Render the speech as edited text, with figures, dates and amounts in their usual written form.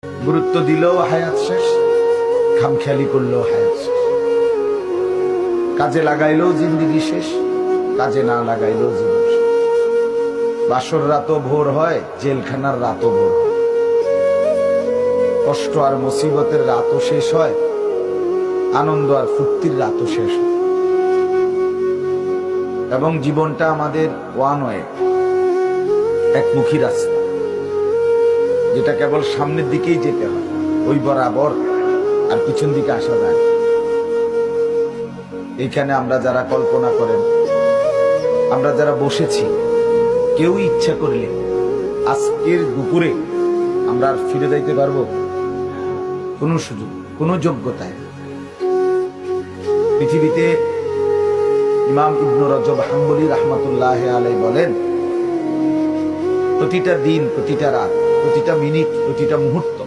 গুরুত্ব দিলেও হায়াত শেষ, খামখেয়ালি করলেও হায়াত শেষ। কাজে লাগাইলেও জিন্দিগি শেষ, কাজে না লাগাইলেও জীবন শেষ। বাসর রাতও ভোর হয়, জেলখানার রাতও ভোর হয়। কষ্ট আর মুসিবতের রাতও শেষ হয়, আনন্দ আর ফুর্তির রাতও শেষ হয়। এবং জীবনটা আমাদের ওয়ান ওয়ে, একমুখী রাস্তা, যেটা কেবল সামনের দিকেই যেতে হয়, ওই বরাবর, আর পিছন দিকে আসা যায়। এইখানে আমরা যারা কল্পনা করেন, আমরা যারা বসেছি, কেউ ইচ্ছা করলে আজকের দুপুরে আমরা আর ফিরে যাইতে পারবো? কোন সুযোগ, কোন যোগ্যতায়? পৃথিবীতে ইমাম ইবনে রজব হাম্বলী রাহমাতুল্লাহ আলাইহি বলেন, প্রতিটা দিন, প্রতিটা রাত, প্রতিটা মিনিট, প্রতিটা মুহূর্ত